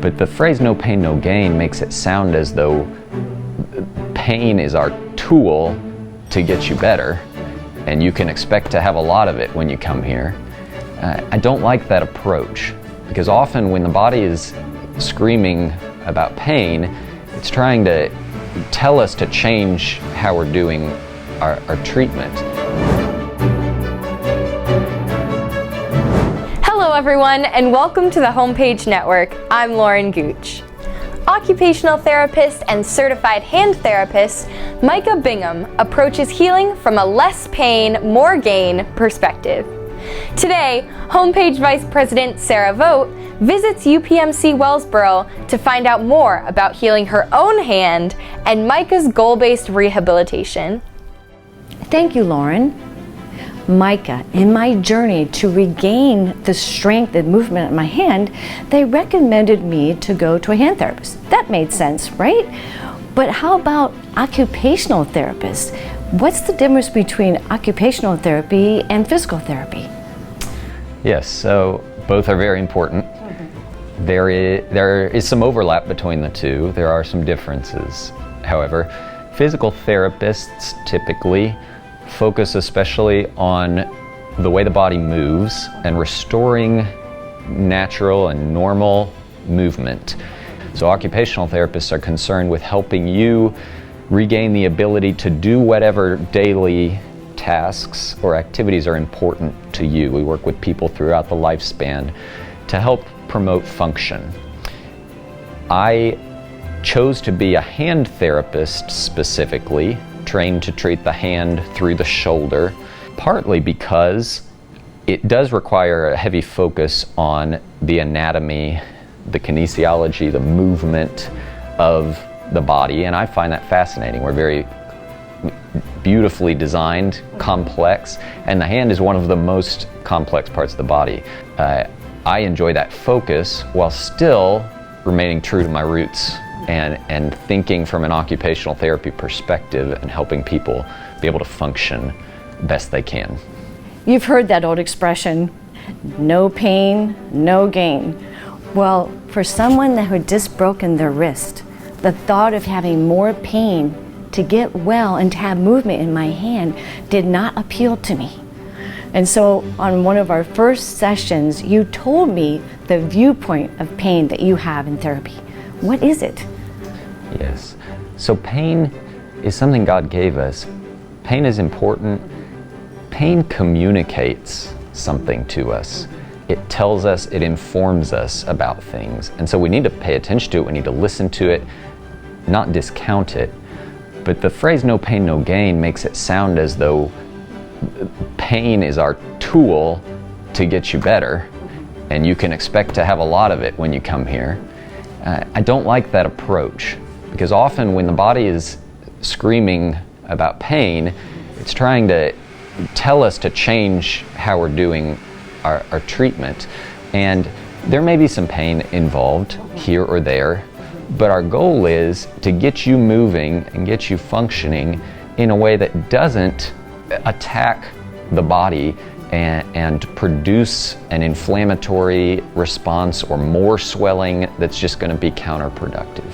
But the phrase no pain, no gain makes it sound as though pain is our tool to get you better, and you can expect to have a lot of it when you come here. I don't like that approach, because often when the body is screaming about pain, it's trying to tell us to change how we're doing our treatment. Hello everyone, and welcome to the Homepage Network. I'm Lauren Gooch. Occupational therapist and certified hand therapist Micah Bingham approaches healing from a less pain, more gain perspective. Today, Homepage Vice President Sarah Vogt visits UPMC Wellsboro to find out more about healing her own hand and Micah's goal-based rehabilitation. Thank you, Lauren. Micah, in my journey to regain the strength and movement in my hand, they recommended me to go to a hand therapist. That made sense, right? But how about occupational therapists? What's the difference between occupational therapy and physical therapy? Yes, so both are very important. There is some overlap between the two. There are some differences. However, physical therapists typically focus especially on the way the body moves and restoring natural and normal movement. So occupational therapists are concerned with helping you regain the ability to do whatever daily tasks or activities are important to you. We work with people throughout the lifespan to help promote function. I chose to be a hand therapist specifically, trained to treat the hand through the shoulder, partly because it does require a heavy focus on the anatomy, the kinesiology, the movement of the body, and I find that fascinating. We're very beautifully designed, complex, and the hand is one of the most complex parts of the body. I enjoy that focus while still remaining true to my roots and thinking from an occupational therapy perspective and helping people be able to function best they can. You've heard that old expression, no pain, no gain. Well, for someone that had just broken their wrist, the thought of having more pain to get well and to have movement in my hand did not appeal to me. And so on one of our first sessions, you told me the viewpoint of pain that you have in therapy. What is it? Yes. So pain is something God gave us. Pain is important. Pain communicates something to us. It tells us, it informs us about things. And so we need to pay attention to it. We need to listen to it, not discount it. But the phrase no pain, no gain makes it sound as though pain is our tool to get you better, and you can expect to have a lot of it when you come here. I don't like that approach, because often when the body is screaming about pain, it's trying to tell us to change how we're doing our treatment. And there may be some pain involved here or there, but our goal is to get you moving and get you functioning in a way that doesn't attack the body and produce an inflammatory response or more swelling that's just going to be counterproductive.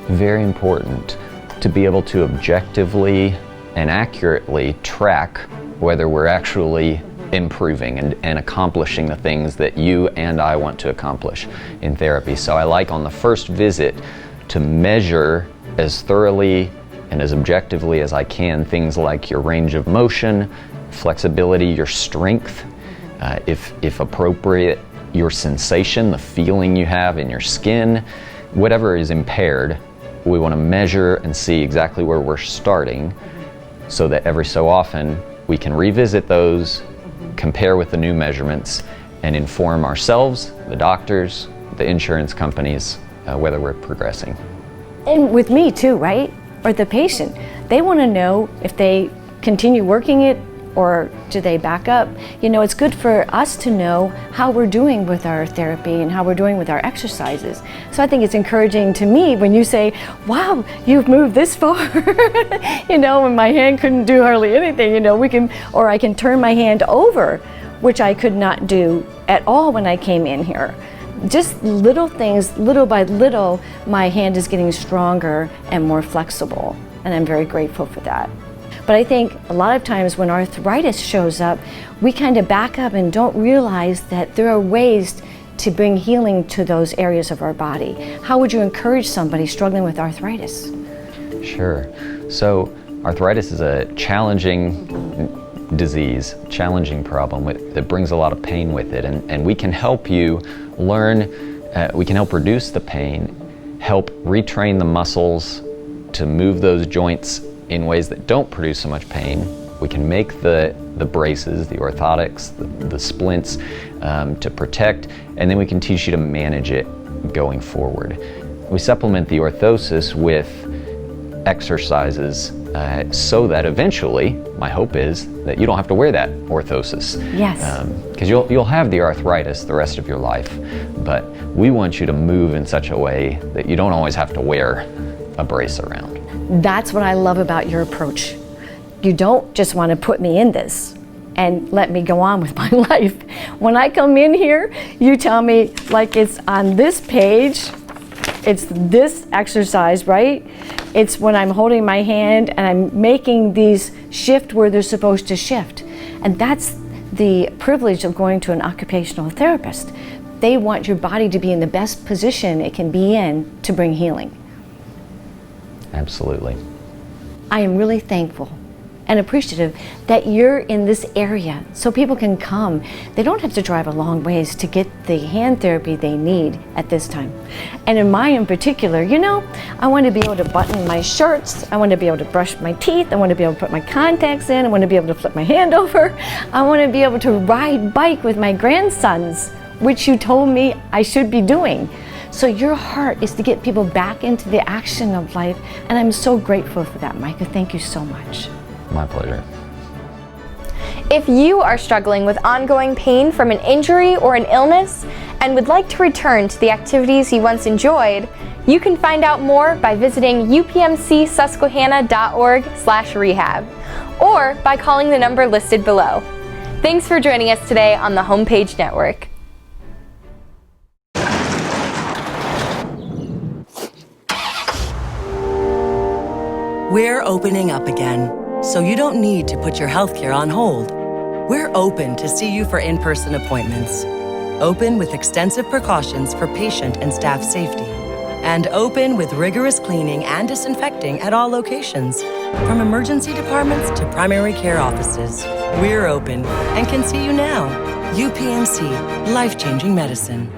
Very important to be able to objectively and accurately track whether we're actually improving and accomplishing the things that you and I want to accomplish in therapy. So I like on the first visit to measure as thoroughly and as objectively as I can things like your range of motion, flexibility, your strength, if appropriate, your sensation, the feeling you have in your skin, whatever is impaired. We want to measure and see exactly where we're starting so that every so often we can revisit those, compare with the new measurements, and inform ourselves, the doctors, the insurance companies, whether we're progressing. And with me too, right? Or the patient. They want to know if they continue working it or do they back up. You know, it's good for us to know how we're doing with our therapy and how we're doing with our exercises. So I think it's encouraging to me when you say, wow, you've moved this far. You know, when my hand couldn't do hardly anything, you know, I can turn my hand over, which I could not do at all when I came in here. just little things, little by little, my hand is getting stronger and more flexible, and I'm very grateful for that. But I think a lot of times when arthritis shows up, we kind of back up and don't realize that there are ways to bring healing to those areas of our body. How would you encourage somebody struggling with arthritis? Sure. So arthritis is a challenging disease, challenging problem that brings a lot of pain with it, and we can help you learn, we can help reduce the pain, help retrain the muscles to move those joints in ways that don't produce so much pain. We can make the braces, the orthotics, the splints to protect, and then we can teach you to manage it going forward. We supplement the orthosis with exercises so that eventually, my hope is that you don't have to wear that orthosis. Yes. Because you'll have the arthritis the rest of your life, but we want you to move in such a way that you don't always have to wear a brace around. That's what I love about your approach. You don't just want to put me in this and let me go on with my life. When I come in here, you tell me, like, it's on this page, it's this exercise, right? It's when I'm holding my hand and I'm making these shift where they're supposed to shift. And that's the privilege of going to an occupational therapist. They want your body to be in the best position it can be in to bring healing. Absolutely. I am really thankful and appreciative that you're in this area so people can come. They don't have to drive a long ways to get the hand therapy they need at this time. And in mine in particular, you know, I want to be able to button my shirts, I want to be able to brush my teeth, I want to be able to put my contacts in, I want to be able to flip my hand over, I want to be able to ride bike with my grandsons, which you told me I should be doing. So your heart is to get people back into the action of life, and I'm so grateful for that, Micah. Thank you so much. My pleasure. If you are struggling with ongoing pain from an injury or an illness and would like to return to the activities you once enjoyed, you can find out more by visiting upmcsusquehanna.org/rehab or by calling the number listed below. Thanks for joining us today on the Homepage Network. We're opening up again, so you don't need to put your healthcare on hold. We're open to see you for in-person appointments. Open with extensive precautions for patient and staff safety. And open with rigorous cleaning and disinfecting at all locations, from emergency departments to primary care offices. We're open and can see you now. UPMC, life-changing medicine.